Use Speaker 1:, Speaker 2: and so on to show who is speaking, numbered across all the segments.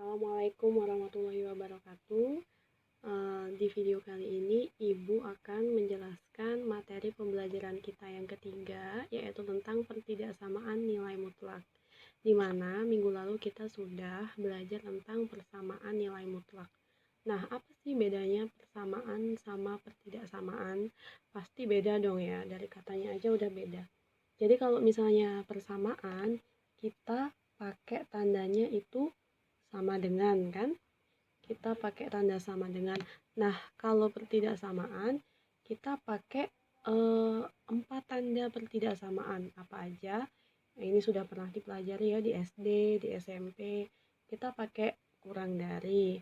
Speaker 1: Assalamualaikum warahmatullahi wabarakatuh. Di video kali ini, Ibu akan menjelaskan materi pembelajaran kita yang ketiga, yaitu tentang pertidaksamaan nilai mutlak. Di mana minggu lalu kita sudah belajar tentang persamaan nilai mutlak. Nah, apa sih bedanya persamaan sama pertidaksamaan? Pasti beda dong ya, dari katanya aja udah beda. Jadi kalau misalnya persamaan, kita pakai tandanya itu sama dengan, kan? Kita pakai tanda sama dengan. Nah, kalau pertidaksamaan, kita pakai 4 tanda pertidaksamaan. Apa aja? Nah, ini sudah pernah dipelajari ya di SD, di SMP. Kita pakai kurang dari,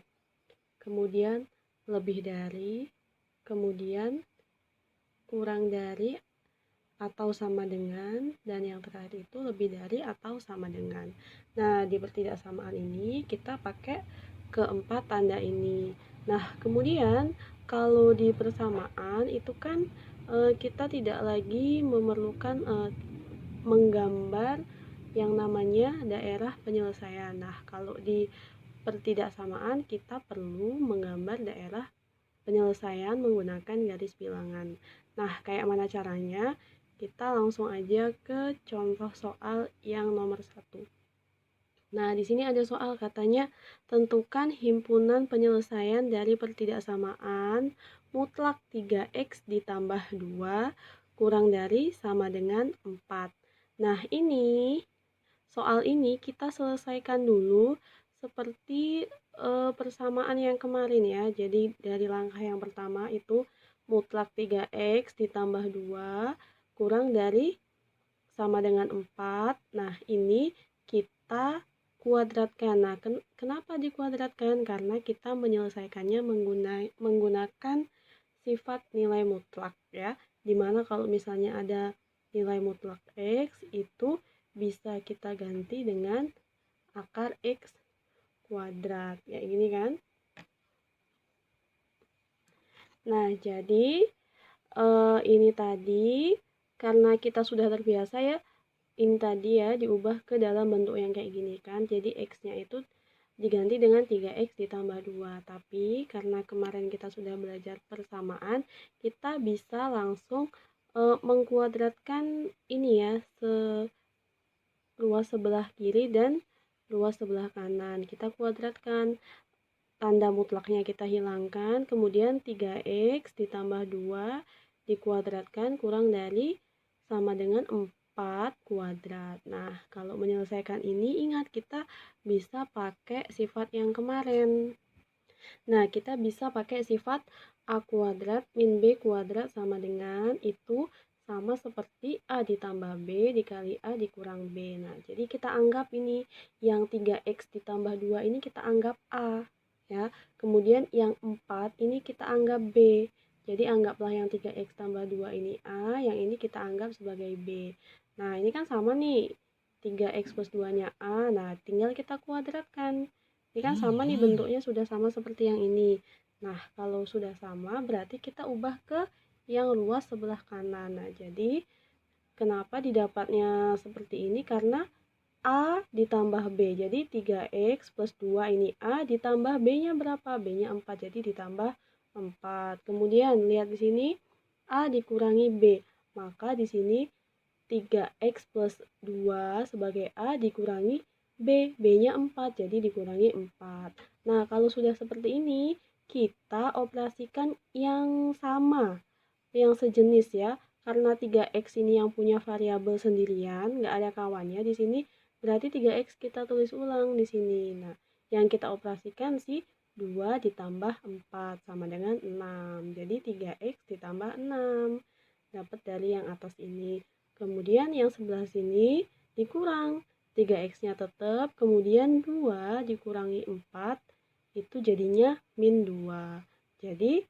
Speaker 1: kemudian lebih dari, kemudian kurang dari atau sama dengan, dan yang terakhir itu lebih dari atau sama dengan. Nah, di pertidaksamaan ini kita pakai keempat tanda ini. Nah, kemudian kalau di persamaan itu kan kita tidak lagi memerlukan menggambar yang namanya daerah penyelesaian. Nah, kalau di pertidaksamaan kita perlu menggambar daerah penyelesaian menggunakan garis bilangan. Nah, kayak mana caranya? Kita langsung aja ke contoh soal yang nomor 1. Nah, di sini ada soal katanya tentukan himpunan penyelesaian dari pertidaksamaan mutlak 3x ditambah 2 kurang dari sama dengan 4. Nah, soal ini kita selesaikan dulu seperti persamaan yang kemarin ya. Jadi dari langkah yang pertama itu mutlak 3x ditambah 2 kurang dari sama dengan 4. Nah, ini kita kuadratkan. Nah, kenapa dikuadratkan? Karena kita menyelesaikannya menggunakan sifat nilai mutlak ya. Dimana kalau misalnya ada nilai mutlak x itu bisa kita ganti dengan akar x kuadrat. Ya, ini kan. Nah, jadi ini tadi karena kita sudah terbiasa ya, ini tadi ya diubah ke dalam bentuk yang kayak gini kan. Jadi x-nya itu diganti dengan 3x ditambah 2. Tapi karena kemarin kita sudah belajar persamaan, kita bisa langsung mengkuadratkan ini ya, luas sebelah kiri dan luas sebelah kanan. Kita kuadratkan, tanda mutlaknya kita hilangkan, kemudian 3x ditambah 2 dikuadratkan kurang dari sama dengan 4 kuadrat. Nah, kalau menyelesaikan ini ingat kita bisa pakai sifat yang kemarin. Nah, kita bisa pakai sifat a kuadrat min b kuadrat sama dengan itu sama seperti a ditambah b dikali a dikurang b. Nah, jadi kita anggap ini yang 3x ditambah 2 ini kita anggap a ya. Kemudian yang 4 ini kita anggap b. Jadi anggaplah yang 3x tambah 2 ini a, yang ini kita anggap sebagai b. Nah, ini kan sama nih. 3x plus 2-nya a. Nah, tinggal kita kuadratkan. Ini kan sama nih, bentuknya sudah sama seperti yang ini. Nah, kalau sudah sama berarti kita ubah ke yang luas sebelah kanan. Nah, jadi kenapa didapatnya seperti ini? Karena A ditambah B. Jadi 3x plus 2 ini A ditambah B-nya berapa? B-nya 4. Jadi ditambah 4. Kemudian lihat di sini A dikurangi B. Maka di sini 3x plus 2 sebagai A dikurangi B. B-nya 4. Jadi dikurangi 4. Nah, kalau sudah seperti ini, kita operasikan yang sama, yang sejenis ya. Karena 3x ini yang punya variabel sendirian, nggak ada kawannya di sini. Berarti 3x kita tulis ulang di sini. Nah, yang kita operasikan sih 2 ditambah 4 sama dengan 6. Jadi 3x ditambah 6. Dapat dari yang atas ini. Kemudian yang sebelah sini dikurang. 3x-nya tetap. Kemudian 2 dikurangi 4. Itu jadinya min 2. Jadi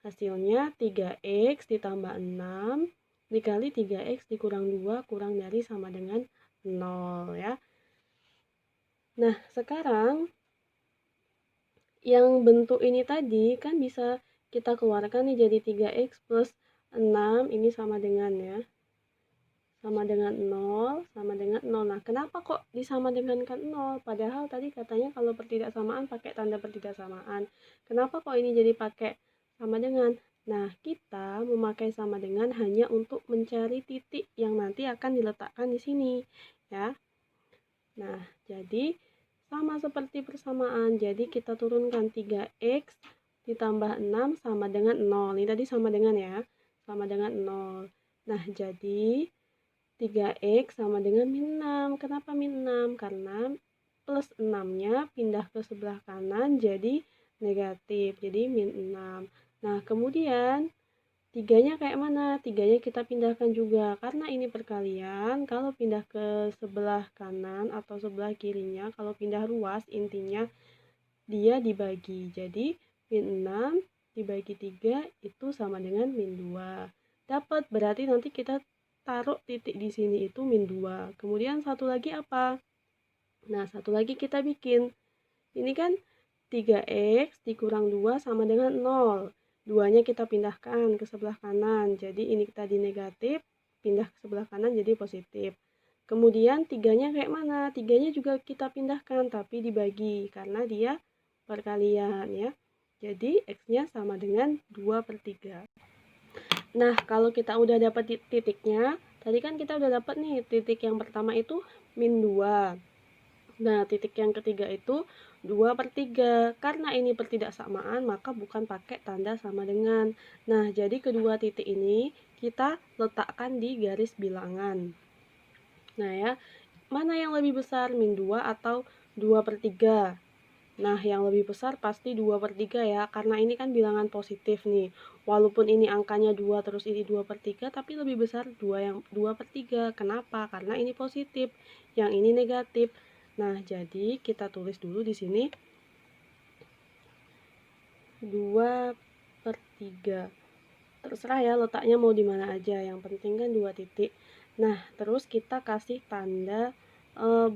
Speaker 1: hasilnya 3x ditambah 6 dikali 3x dikurang 2 kurang dari sama dengan 0 ya. Nah, sekarang yang bentuk ini tadi kan bisa kita keluarkan nih jadi 3x plus 6 ini sama dengan ya. sama dengan 0, sama dengan 0. Nah, kenapa kok disama dengankan 0? Padahal tadi katanya kalau pertidaksamaan pakai tanda pertidaksamaan. Kenapa kok ini jadi pakai sama dengan? Nah, kita memakai sama dengan hanya untuk mencari titik yang nanti akan diletakkan di sini, ya. Nah, jadi sama seperti persamaan. Jadi kita turunkan 3x ditambah 6 sama dengan 0. Ini tadi sama dengan ya, sama dengan 0. Nah, jadi 3x sama dengan min 6. Kenapa min 6? Karena plus 6-nya pindah ke sebelah kanan jadi negatif. Jadi min 6. Nah, kemudian 3-nya kayak mana? 3-nya kita pindahkan juga. Karena ini perkalian, kalau pindah ke sebelah kanan atau sebelah kirinya, kalau pindah ruas, intinya dia dibagi. Jadi, min 6 dibagi 3 itu sama dengan min 2. Dapat, berarti nanti kita taruh titik di sini itu min 2. Kemudian satu lagi apa? Nah, satu lagi kita bikin. Ini kan 3x dikurang 2 sama dengan 0. 2-nya kita pindahkan ke sebelah kanan. Jadi ini tadi negatif, pindah ke sebelah kanan jadi positif. Kemudian 3-nya kayak mana? 3-nya juga kita pindahkan tapi dibagi karena dia perkalian ya. Jadi x-nya sama dengan 2/3. Nah, kalau kita udah dapat titiknya, tadi kan kita udah dapat nih titik yang pertama itu min 2. Nah, titik yang ketiga itu 2/3. Karena ini pertidaksamaan, maka bukan pakai tanda sama dengan. Nah, jadi kedua titik ini kita letakkan di garis bilangan. Nah ya, mana yang lebih besar, min 2 atau 2/3? Nah, yang lebih besar pasti 2/3 ya, karena ini kan bilangan positif nih. Walaupun ini angkanya 2 terus ini 2/3, tapi lebih besar 2/3. Kenapa? Karena ini positif, yang ini negatif. Nah, jadi kita tulis dulu di sini 2/3. Terserah ya letaknya mau di mana aja, yang penting kan 2 titik. Nah, terus kita kasih tanda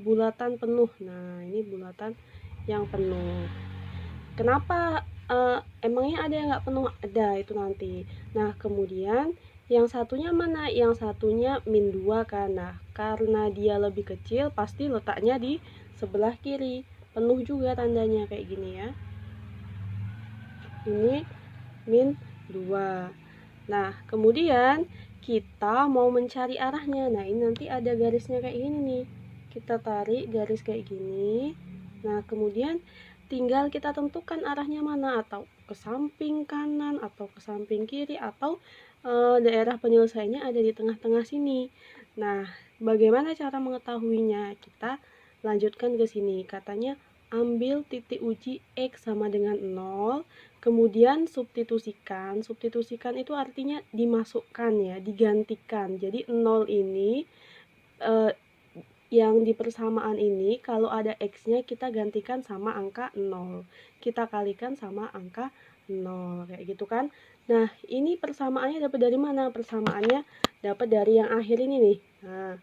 Speaker 1: bulatan penuh. Nah, ini bulatan yang penuh. Kenapa emangnya ada yang nggak penuh? Ada, itu nanti. Nah, kemudian yang satunya mana? Yang satunya min 2 kan. Nah, karena dia lebih kecil, pasti letaknya di sebelah kiri. Penuh juga tandanya kayak gini ya. Ini min 2. Nah, kemudian kita mau mencari arahnya. Nah, ini nanti ada garisnya kayak gini nih. Kita tarik garis kayak gini. Nah, kemudian tinggal kita tentukan arahnya mana, atau ke samping kanan, atau ke samping kiri, atau daerah penyelesaiannya ada di tengah-tengah sini. Nah, bagaimana cara mengetahuinya? Kita lanjutkan ke sini. Katanya ambil titik uji X sama dengan 0, kemudian substitusikan. Substitusikan itu artinya dimasukkan ya, digantikan. Jadi 0 ini yang di persamaan ini kalau ada X-nya kita gantikan sama angka 0. Kita kalikan sama angka 0 kayak gitu kan. Nah, ini persamaannya dapat dari mana? Persamaannya dapat dari yang akhir ini nih. Nah,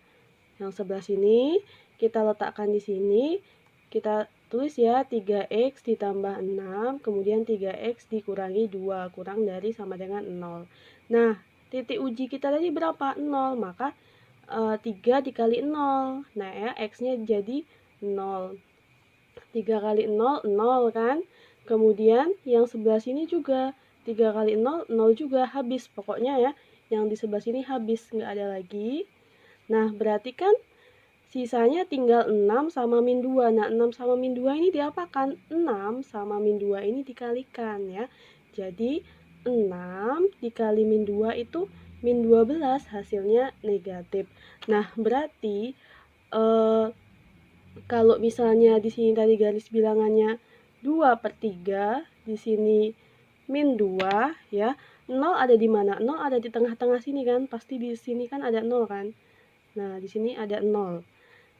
Speaker 1: yang sebelah sini kita letakkan di sini. Kita tulis ya 3x ditambah 6, kemudian 3x dikurangi 2, kurang dari sama dengan 0. Nah, titik uji kita tadi berapa? 0, maka 3 dikali 0. Nah ya, x-nya jadi 0. 3 kali 0, 0 kan? Kemudian yang sebelah sini juga 3 kali 0, 0 juga, habis. Pokoknya ya, yang di sebelah sini habis, nggak ada lagi. Nah, berarti kan sisanya tinggal 6 sama min 2. Nah, 6 sama min 2 ini diapakan? 6 sama min 2 ini dikalikan ya. Jadi, 6 dikali min 2 itu min 12, hasilnya negatif. Nah, berarti kalau misalnya di sini tadi garis bilangannya 2/3, di sini min 2 ya. 0 ada di mana? 0 ada di tengah-tengah sini kan? Pasti di sini kan ada 0 kan? Nah, di sini ada 0.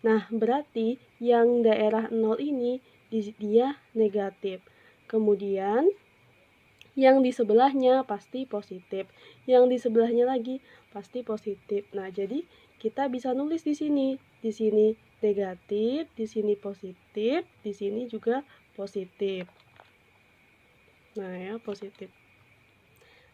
Speaker 1: Nah, berarti yang daerah 0 ini dia negatif. Kemudian yang di sebelahnya pasti positif. Yang di sebelahnya lagi pasti positif. Nah, jadi kita bisa nulis di sini. Di sini negatif, di sini positif, di sini juga positif. Nah, ya, positif.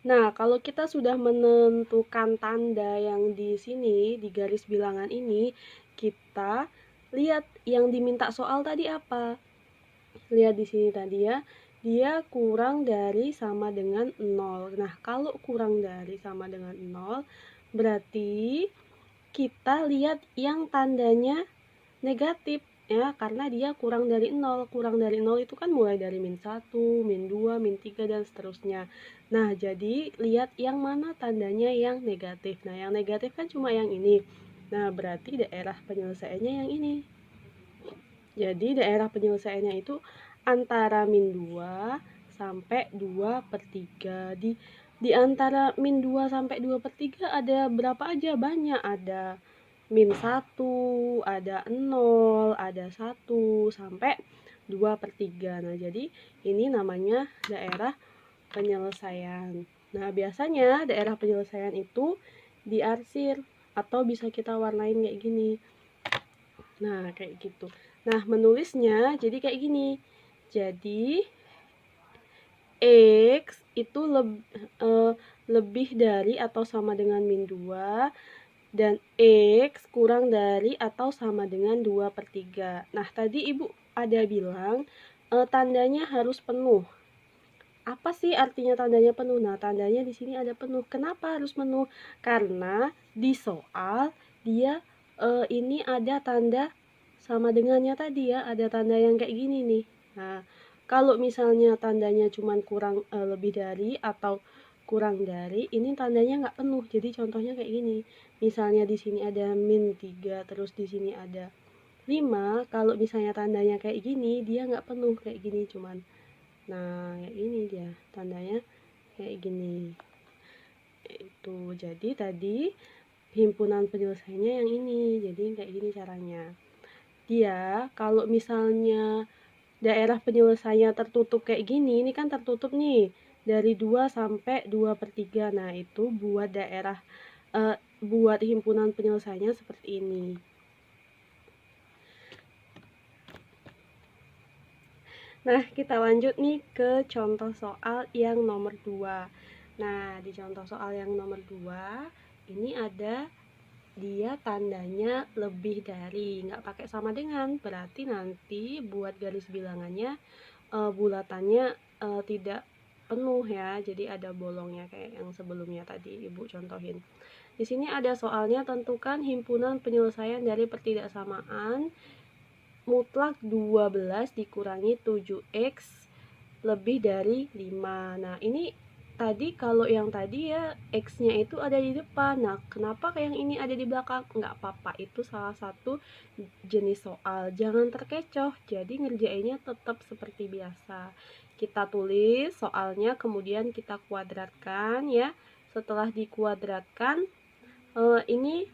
Speaker 1: Nah, kalau kita sudah menentukan tanda yang di sini, di garis bilangan ini, kita lihat yang diminta soal tadi apa. Lihat di sini tadi ya, dia kurang dari sama dengan 0. Nah, kalau kurang dari sama dengan 0, berarti kita lihat yang tandanya negatif ya, karena dia kurang dari 0. Kurang dari 0 itu kan mulai dari -1, -2, -3 dan seterusnya. Nah, jadi lihat yang mana tandanya yang negatif. Nah, yang negatif kan cuma yang ini. Nah, berarti daerah penyelesaiannya yang ini. Jadi daerah penyelesaiannya itu antara -2 sampai 2/3. Di antara -2 sampai 2/3 ada berapa aja? Banyak. Ada -1, ada 0, ada 1, sampai 2/3. Nah, jadi ini namanya daerah penyelesaian. Nah, biasanya daerah penyelesaian itu diarsir atau bisa kita warnain kayak gini. Nah, kayak gitu. Nah, menulisnya jadi kayak gini. Jadi, X itu lebih dari atau sama dengan -2, dan X kurang dari atau sama dengan 2/3. Nah, tadi Ibu ada bilang, tandanya harus penuh. Apa sih artinya tandanya penuh? Nah, tandanya di sini ada penuh. Kenapa harus penuh? Karena di soal dia, ini ada tanda sama dengannya tadi ya, ada tanda yang kayak gini nih. Nah, kalau misalnya tandanya cuman kurang, lebih dari atau kurang dari, ini tandanya nggak penuh. Jadi contohnya kayak gini, misalnya di sini ada -3, terus di sini ada 5, kalau misalnya tandanya kayak gini, dia nggak penuh kayak gini cuman. Nah, kayak gini dia, tandanya kayak gini. Itu, jadi tadi himpunan penyelesaiannya yang ini, jadi kayak gini caranya. Dia kalau misalnya daerah penyelesaiannya tertutup kayak gini, ini kan tertutup nih dari 2 sampai 2/3. Nah, itu buat daerah buat himpunan penyelesaiannya seperti ini. Nah, kita lanjut nih ke contoh soal yang nomor 2. Nah, di contoh soal yang nomor 2, ini ada dia tandanya lebih dari, nggak pakai sama dengan, berarti nanti buat garis bilangannya bulatannya tidak penuh ya, jadi ada bolongnya kayak yang sebelumnya tadi Ibu contohin. Di sini ada soalnya, tentukan himpunan penyelesaian dari pertidaksamaan mutlak 12 dikurangi 7x lebih dari 5. Nah, ini tadi kalau yang tadi ya X-nya itu ada di depan. Nah, kenapa yang ini ada di belakang? Nggak apa-apa, itu salah satu jenis soal. Jangan terkecoh, jadi ngerjainnya tetap seperti biasa. Kita tulis soalnya, kemudian kita kuadratkan ya. Setelah dikuadratkan, ini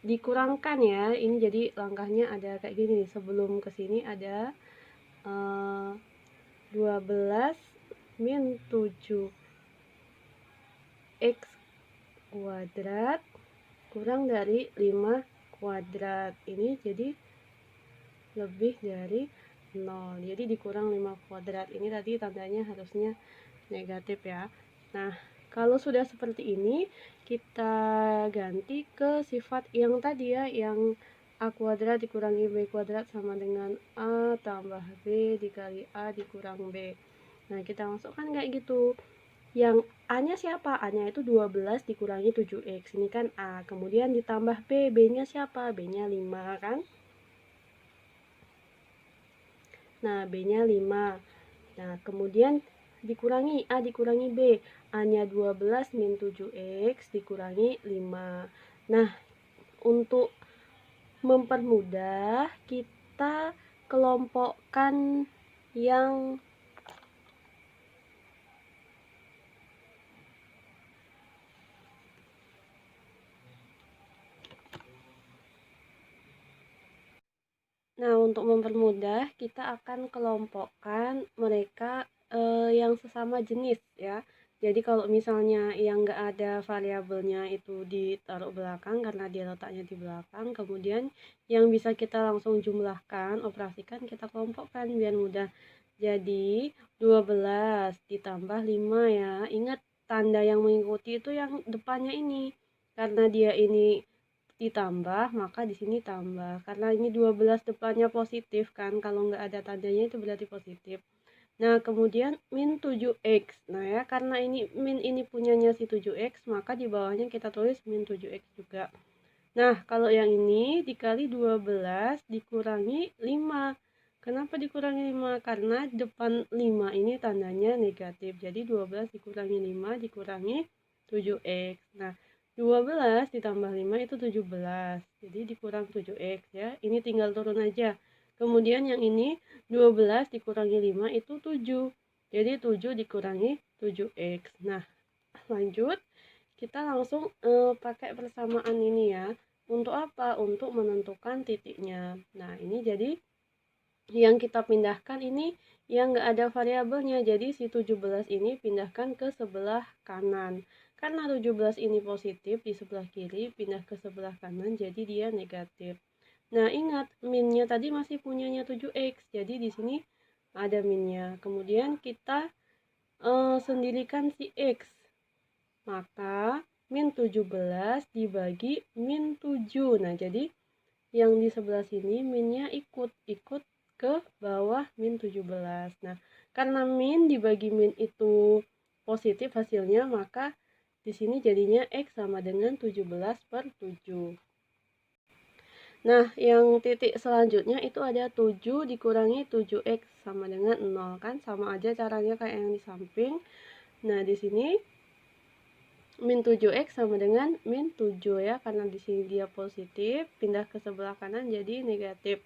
Speaker 1: dikurangkan ya. Ini jadi langkahnya ada kayak gini. Sebelum ke sini ada 12 min 7 x kuadrat kurang dari 5 kuadrat. Ini jadi lebih dari 0. Jadi dikurang 5 kuadrat. Ini tadi tandanya harusnya negatif ya. Nah, kalau sudah seperti ini, kita ganti ke sifat yang tadi ya, yang A kuadrat dikurangi B kuadrat sama dengan A tambah B dikali A dikurang B. Nah, kita masukkan kayak gitu. Yang A-nya siapa? A-nya itu 12 dikurangi 7x. Ini kan A. Kemudian ditambah B. B-nya siapa? B-nya 5 kan? Nah, B-nya 5. Nah, kemudian dikurangi A dikurangi B. A-nya 12 min 7x dikurangi 5. Nah, untuk mempermudah, kita kelompokkan yang Nah, untuk mempermudah, kita akan kelompokkan mereka yang sesama jenis ya. Jadi kalau misalnya yang nggak ada variabelnya itu ditaruh belakang karena dia letaknya di belakang, kemudian yang bisa kita langsung jumlahkan, operasikan, kita kelompokkan biar mudah. Jadi 12 ditambah 5 ya. Ingat tanda yang mengikuti itu yang depannya ini. Karena dia ini ditambah, maka di sini tambah. Karena ini 12 depannya positif kan. Kalau nggak ada tandanya itu berarti positif. Nah, kemudian min 7x. Nah ya, karena ini min ini punyanya si 7x, maka di bawahnya kita tulis min 7x juga. Nah, kalau yang ini dikali 12 dikurangi 5. Kenapa dikurangi 5? Karena depan 5 ini tandanya negatif. Jadi 12 dikurangi 5 dikurangi 7x. Nah, 12 ditambah 5 itu 17. Jadi dikurang 7x ya. Ini tinggal turun aja. Kemudian yang ini 12 dikurangi 5 itu 7. Jadi 7 dikurangi 7x. Nah, lanjut. Kita langsung pakai persamaan ini ya. Untuk apa? Untuk menentukan titiknya. Nah, ini jadi yang kita pindahkan ini yang nggak ada variabelnya. Jadi si 17 ini pindahkan ke sebelah kanan. Karena 17 ini positif di sebelah kiri, pindah ke sebelah kanan, jadi dia negatif. Nah, ingat minnya tadi masih punyanya 7x. Jadi di sini ada minnya. Kemudian kita sendirikan si x. Maka min 17 dibagi min 7. Nah, jadi yang di sebelah sini minnya ikut ke bawah min 17. Nah, karena min dibagi min itu positif hasilnya, maka di sini jadinya x sama dengan 17/7. Nah, yang titik selanjutnya itu ada 7 dikurangi 7x sama dengan 0 kan? Sama aja caranya kayak yang di samping. Nah, di sini min 7x sama dengan min 7 ya, karena di sini dia positif, pindah ke sebelah kanan jadi negatif.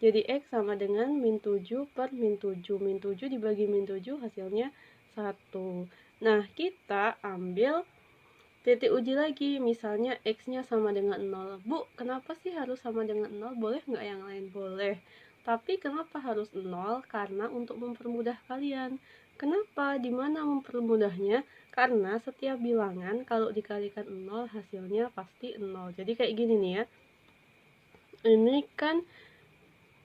Speaker 1: Jadi x sama dengan min 7 per min 7. Min 7 dibagi min 7 hasilnya 1. Nah, kita ambil titik uji lagi, misalnya x-nya sama dengan 0. Bu, kenapa sih harus sama dengan 0? Boleh nggak yang lain? Boleh. Tapi kenapa harus 0? Karena untuk mempermudah kalian. Kenapa? Dimana mempermudahnya? Karena setiap bilangan kalau dikalikan 0 hasilnya pasti 0. Jadi kayak gini nih ya. Ini kan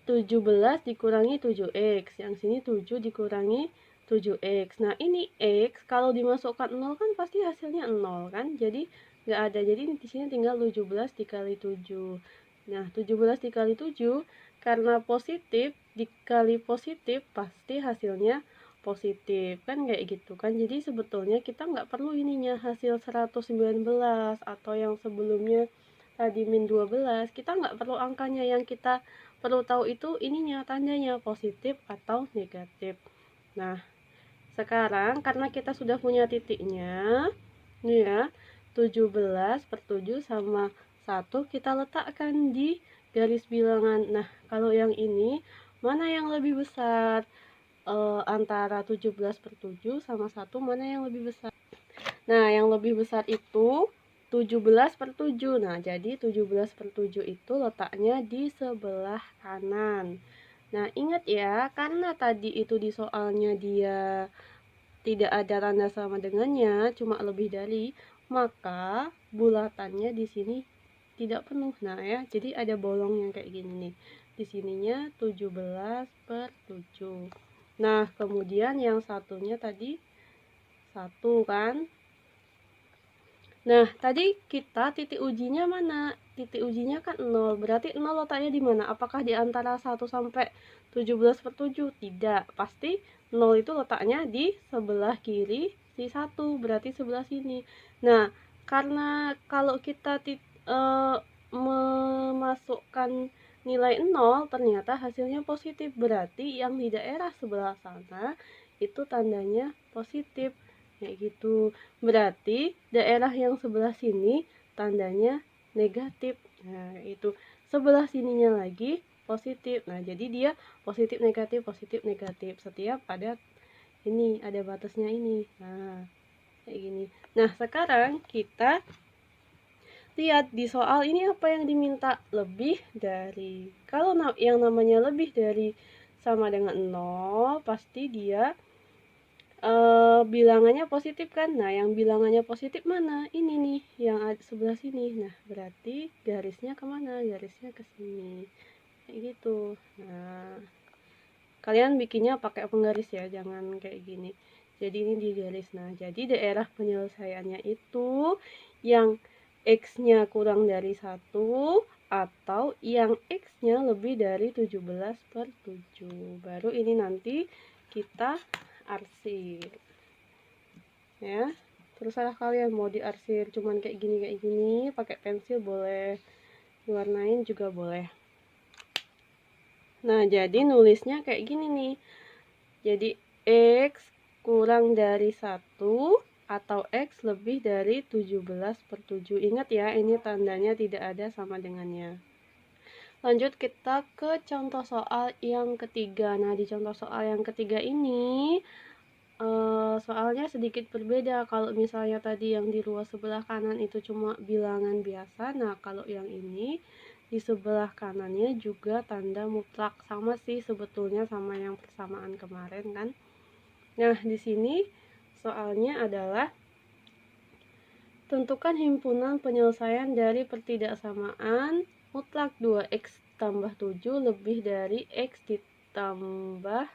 Speaker 1: 17 dikurangi 7x. Yang sini 7 dikurangi 7x. Nah, ini x kalau dimasukkan 0 kan pasti hasilnya 0 kan? Jadi nggak ada. Jadi di sini tinggal 17 dikali 7. Nah, 17 dikali 7 karena positif dikali positif pasti hasilnya positif. Kan kayak gitu kan. Jadi sebetulnya kita nggak perlu ininya hasil 119 atau yang sebelumnya tadi min 12. Kita nggak perlu angkanya, yang kita perlu tahu itu ininya tandanya positif atau negatif. Nah, sekarang karena kita sudah punya titiknya, nih ya, 17/7 sama 1 kita letakkan di garis bilangan. Nah, kalau yang ini mana yang lebih besar? Antara 17/7 sama 1 mana yang lebih besar? Nah, yang lebih besar itu 17/7. Nah, jadi 17/7 itu letaknya di sebelah kanan. Nah, ingat ya, karena tadi itu di soalnya dia tidak ada tanda sama dengannya, cuma lebih dari, maka bulatannya di sini tidak penuh. Nah, ya, jadi ada bolong yang kayak gini nih. Di sininya 17/7. Nah, kemudian yang satunya tadi 1 kan? Nah, tadi kita titik ujinya mana? Titik ujinya kan 0. Berarti 0 letaknya di mana? Apakah di antara 1 sampai 17/7? Tidak. Pasti 0 itu letaknya di sebelah kiri si 1. Berarti sebelah sini. Nah, karena kalau kita memasukkan nilai 0, ternyata hasilnya positif. Berarti yang di daerah sebelah sana itu tandanya positif. Kayak gitu. Berarti daerah yang sebelah sini tandanya negatif. Nah, itu sebelah sininya lagi positif. Nah, jadi dia positif negatif setiap ada ini, ada batasnya ini. Nah, kayak gini. Nah, sekarang kita lihat di soal ini apa yang diminta, lebih dari. Kalau yang namanya lebih dari sama dengan 0, pasti dia bilangannya positif kan. Nah, yang bilangannya positif mana? Ini nih, yang sebelah sini. Nah, berarti garisnya kemana? Garisnya ke sini. Kayak gitu. Nah, Kalian bikinnya pakai penggaris ya, jangan kayak gini. Jadi ini digaris. Nah, jadi daerah penyelesaiannya itu yang X-nya kurang dari 1 atau yang X-nya lebih dari 17/7. Baru ini nanti kita arsir. Ya. Terserah kalian mau diarsir cuman kayak gini, pakai pensil boleh, diwarnain juga boleh. Nah, jadi nulisnya kayak gini nih. Jadi X kurang dari 1 atau X lebih dari 17/7. Ingat ya, ini tandanya tidak ada sama dengannya. Lanjut kita ke contoh soal yang ketiga. Nah, di contoh soal yang ketiga ini soalnya sedikit berbeda. Kalau misalnya tadi yang di ruas sebelah kanan itu cuma bilangan biasa, nah kalau yang ini di sebelah kanannya juga tanda mutlak, sama sih sebetulnya sama yang persamaan kemarin kan. Nah, di sini soalnya adalah tentukan himpunan penyelesaian dari pertidaksamaan mutlak 2x tambah 7 lebih dari x ditambah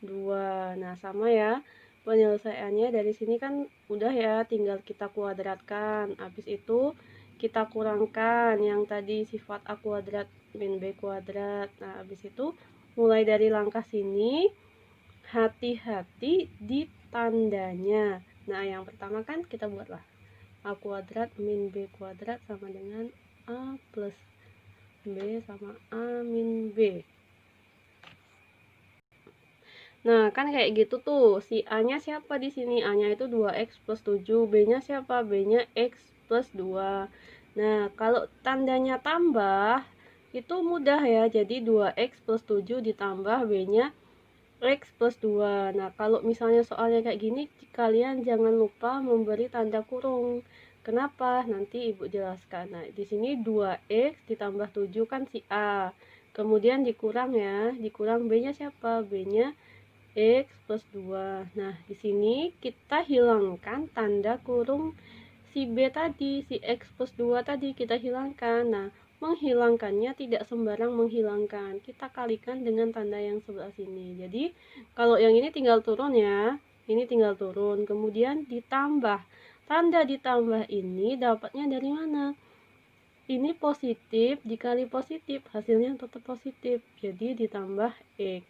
Speaker 1: 2. Nah, sama ya. Penyelesaiannya dari sini kan udah ya, tinggal kita kuadratkan. Habis itu kita kurangkan yang tadi sifat A kuadrat min B kuadrat. Nah, habis itu mulai dari langkah sini hati-hati di tandanya. Nah, yang pertama kan kita buatlah A kuadrat min B kuadrat sama dengan A plus B sama A min B. Nah, kan kayak gitu tuh. Si A-nya siapa di sini? A-nya itu 2x plus 7. B-nya siapa? B-nya x plus 2. Nah, kalau tandanya tambah, itu mudah ya. Jadi 2x plus 7 ditambah B-nya x plus 2. Nah, kalau misalnya soalnya kayak gini, kalian jangan lupa memberi tanda kurung. Kenapa? Nanti Ibu jelaskan. Nah, di sini 2x ditambah 7 kan si A. Kemudian dikurang ya. Dikurang B-nya siapa? B-nya X plus 2. Nah, di sini kita hilangkan tanda kurung si B tadi, si X plus 2 tadi kita hilangkan. Nah, menghilangkannya tidak sembarang menghilangkan. Kita kalikan dengan tanda yang sebelah sini. Jadi, kalau yang ini tinggal turun ya. Ini tinggal turun. Kemudian ditambah. Tanda ditambah ini dapatnya dari mana? Ini positif dikali positif, hasilnya tetap positif. Jadi ditambah X.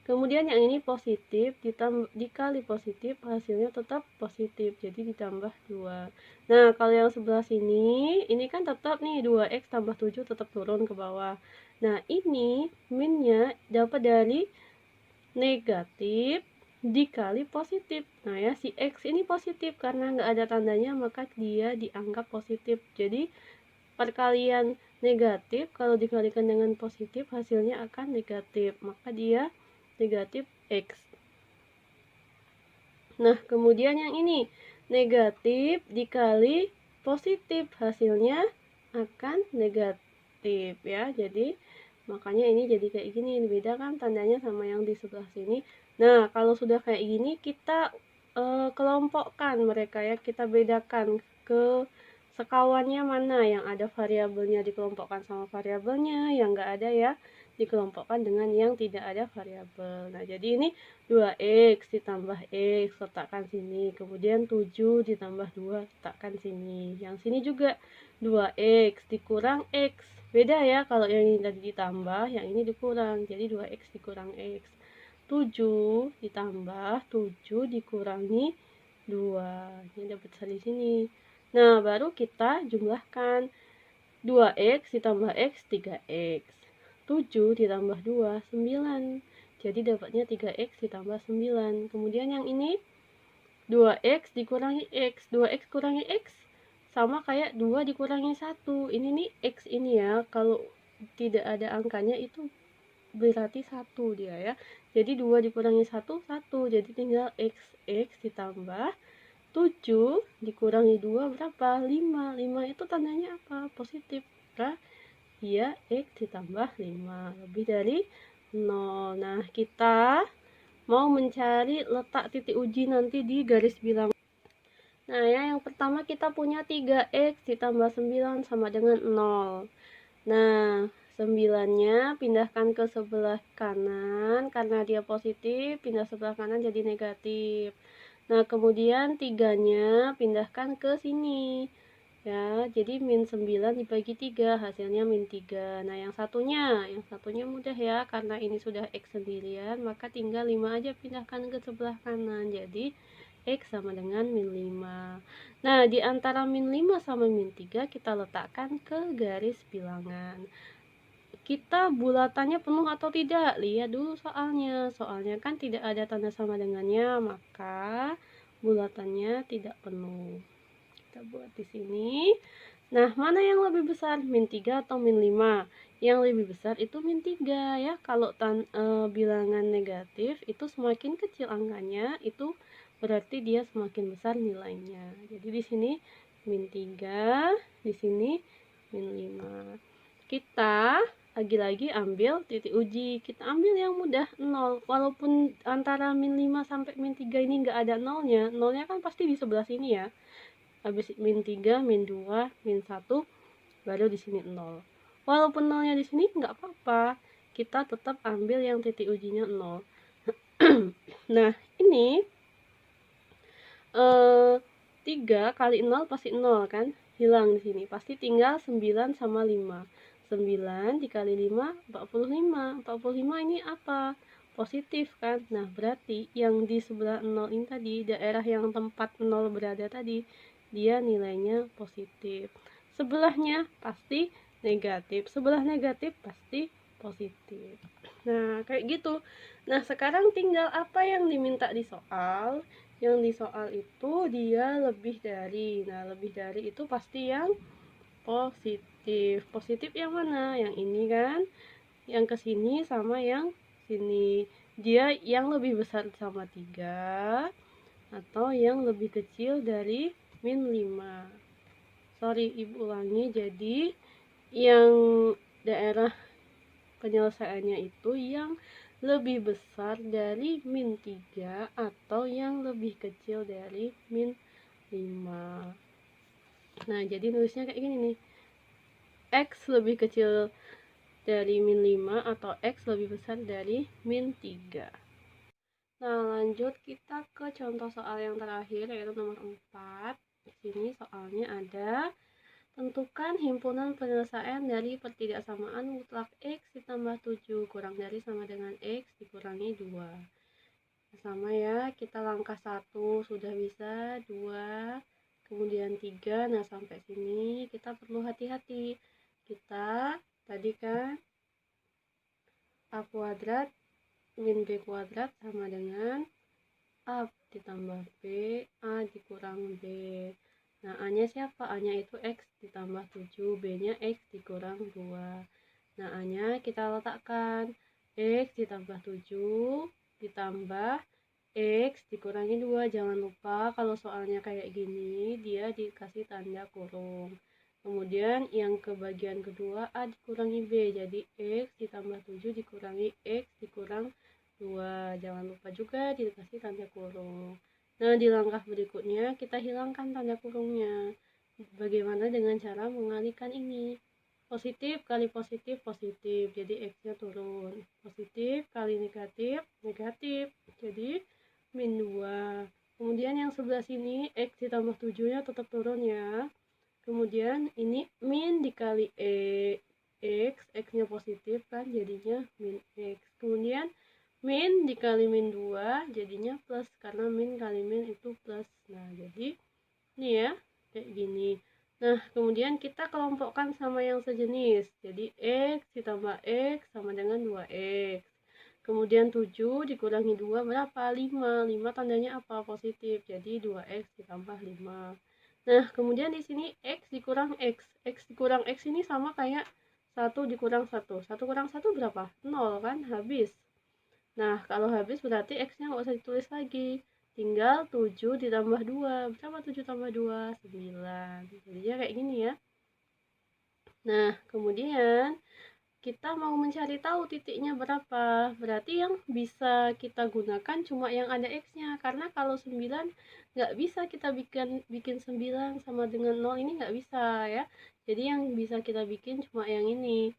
Speaker 1: Kemudian yang ini positif dikali positif, hasilnya tetap positif. Jadi ditambah 2. Nah, kalau yang sebelah sini, ini kan tetap nih 2x tambah 7 tetap turun ke bawah. Nah, ini minnya dapat dari negatif dikali positif. Nah ya, si X ini positif karena nggak ada tandanya, maka dia dianggap positif. Jadi perkalian negatif kalau dikalikan dengan positif hasilnya akan negatif, maka dia negatif X. Nah, kemudian yang ini negatif dikali positif hasilnya akan negatif ya. Jadi makanya ini jadi kayak gini, beda kan tandanya sama yang di sebelah sini. Nah, kalau sudah kayak gini kita kelompokkan mereka ya, kita bedakan ke sekawannya mana yang ada variabelnya dikelompokkan sama variabelnya, yang enggak ada ya dikelompokkan dengan yang tidak ada variabel. Nah, jadi ini 2x ditambah x, letakkan sini. Kemudian 7 ditambah 2, letakkan sini. Yang sini juga 2x dikurang x. Beda ya, kalau yang ini tadi ditambah, yang ini dikurang. Jadi 2x dikurang x. 7 ditambah 7 dikurangi 2. Ini dapat di sini. Nah, baru kita jumlahkan. 2x ditambah x, 3x. 7 ditambah 2, 9. Jadi dapatnya 3x ditambah 9. Kemudian yang ini 2x dikurangi x. 2x kurangi x sama kayak 2 dikurangi 1. Ini nih x ini ya, kalau tidak ada angkanya itu berarti 1 dia ya. Jadi 2 dikurangi 1, 1. Jadi tinggal x. X ditambah 7 dikurangi 2 berapa? 5. 5 itu tandanya apa? Positif. Maka dia X ditambah 5 lebih dari 0. Nah, kita mau mencari letak titik uji nanti di garis bilangan. Nah, ya yang pertama kita punya 3x ditambah 9 sama dengan 0. Nah, 9-nya pindahkan ke sebelah kanan, karena dia positif, pindah sebelah kanan jadi negatif. Nah, kemudian 3-nya pindahkan ke sini. Ya, jadi min 9 dibagi 3, hasilnya min 3. Nah, yang satunya mudah ya, karena ini sudah X sendirian, maka tinggal 5 aja pindahkan ke sebelah kanan. Jadi, X sama dengan min 5. Nah, di antara min 5 sama min 3, kita letakkan ke garis bilangan. Kita bulatannya penuh atau tidak? Lihat dulu soalnya. Soalnya kan tidak ada tanda sama dengannya, maka bulatannya tidak penuh. Kita buat di sini. Nah, mana yang lebih besar? Min 3 atau min 5? Yang lebih besar itu min 3 ya. Kalau bilangan negatif itu semakin kecil angkanya, itu berarti dia semakin besar nilainya. Jadi di sini min 3, di sini min 5. Kita lagi-lagi ambil titik uji. Kita ambil yang mudah, 0. Walaupun antara min 5 sampai min 3 ini nggak ada nolnya, nolnya kan pasti di sebelah sini ya. Habis min 3, min 2, min 1, baru di sini 0. Walaupun nolnya di sini nggak apa-apa, kita tetap ambil yang titik ujinya 0. Nah, ini 3 kali 0 pasti 0 kan? Hilang di sini. Pasti tinggal 9 sama 5. 9 dikali 5, 45. 45 ini apa? Positif kan? Nah, berarti yang di sebelah 0 ini tadi, daerah yang tempat 0 berada tadi, dia nilainya positif. Sebelahnya pasti negatif. Sebelah negatif pasti positif. Nah, kayak gitu. Nah, sekarang tinggal apa yang diminta di soal. Yang di soal itu dia lebih dari. Nah, lebih dari itu pasti yang positif. Positif yang mana? Yang ini kan? Yang ke sini sama yang sini. Dia yang lebih besar sama 3 atau yang lebih kecil dari min 5. Sorry, ibu ulangi. Jadi yang daerah penyelesaiannya itu yang lebih besar dari min 3 atau yang lebih kecil dari min 5. Nah, jadi nulisnya kayak gini nih. X lebih kecil dari min 5 atau X lebih besar dari min 3. Nah, lanjut kita ke contoh soal yang terakhir, yaitu nomor 4. Di sini soalnya ada: tentukan himpunan penyelesaian dari pertidaksamaan mutlak X ditambah 7 kurang dari sama dengan X dikurangi 2. Sama ya, kita langkah 1 sudah bisa, 2, kemudian 3. Nah, sampai sini kita perlu hati-hati. Kita tadi kan A kuadrat min B kuadrat sama dengan A ditambah B, A dikurang B. Nah, A-nya siapa? A-nya itu X ditambah 7, B-nya X dikurang 2. Nah, A-nya kita letakkan X ditambah 7 ditambah X dikurangi 2. Jangan lupa kalau soalnya kayak gini, dia dikasih tanda kurung. Kemudian yang ke bagian kedua, A dikurangi B. Jadi X ditambah 7 dikurangi X dikurang 2. Jangan lupa juga dikasih tanda kurung. Nah, di langkah berikutnya kita hilangkan tanda kurungnya. Bagaimana dengan cara mengalihkan ini? Positif kali positif, positif. Jadi X-nya turun. Positif kali negatif, negatif. Jadi min 2. Kemudian yang sebelah sini, X ditambah 7-nya tetap turun ya. Kemudian ini min dikali X, X-nya positif kan, jadinya min X. Kemudian min dikali min 2 jadinya plus, karena min kali min itu plus. Nah, jadi ini ya kayak gini. Nah, kemudian kita kelompokkan sama yang sejenis. Jadi X ditambah X sama dengan 2X. Kemudian 7 dikurangi 2 berapa? 5. 5 tandanya apa? Positif. Jadi 2X ditambah 5. Nah, kemudian di sini X dikurang X. X dikurang X ini sama kayak 1 dikurang 1. 1 kurang 1 berapa? 0 kan? Habis. Nah, kalau habis berarti X-nya nggak usah ditulis lagi. Tinggal 7 ditambah 2. Berapa 7 tambah 2? 9. Jadinya kayak gini ya. Nah, kemudian kita mau mencari tahu titiknya berapa. Berarti yang bisa kita gunakan cuma yang ada X-nya. Karena kalau 9 nggak bisa kita bikin 9 sama dengan 0 ini nggak bisa ya. Jadi yang bisa kita bikin cuma yang ini.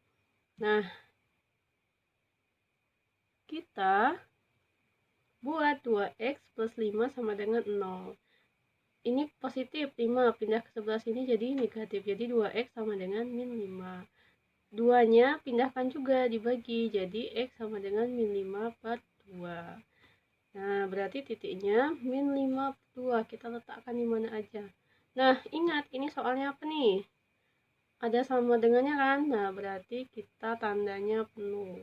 Speaker 1: Nah, kita buat 2x plus 5 sama dengan 0. Ini positif 5, pindah ke sebelah sini jadi negatif. Jadi 2x sama dengan min 5. 2-nya pindahkan juga dibagi, jadi x sama dengan min 5 per 2. Nah, berarti titiknya min 5 per 2. Kita letakkan di mana aja. Nah, ingat ini soalnya apa nih? Ada sama dengannya kan? Nah, berarti kita tandanya penuh.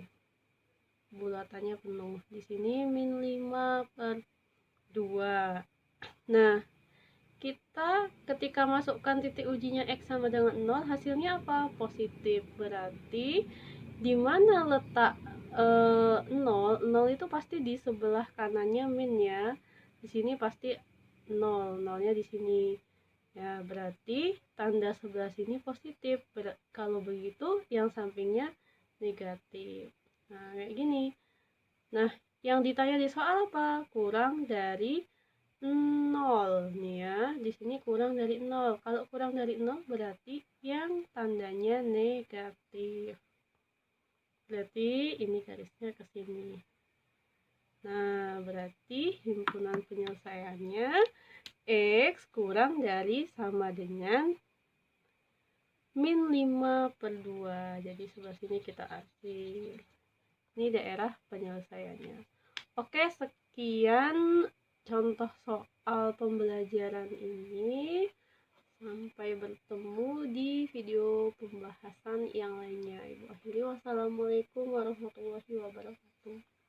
Speaker 1: Bulatannya penuh. Di sini min 5 per 2. Nah, kita ketika masukkan titik ujinya x sama dengan 0, hasilnya apa? Positif. Berarti di mana letak 0? 0 itu pasti di sebelah kanannya min ya. Di sini pasti 0, 0-nya di sini. Ya, berarti tanda sebelah sini positif. Kalau begitu yang sampingnya negatif. Nah, kayak gini. Nah, yang ditanya di soal apa? Kurang dari 0 nih ya. Di sini kurang dari 0. Kalau kurang dari 0 berarti yang tandanya negatif. Berarti ini garisnya ke sini. Nah, berarti himpunan penyelesaiannya x kurang dari sama dengan min 5 per 2. Jadi sebelah sini kita arsir. Ini daerah penyelesaiannya. Oke, sekian contoh soal pembelajaran ini. Sampai bertemu di video pembahasan yang lainnya. Ibu akhiri, wassalamualaikum warahmatullahi wabarakatuh.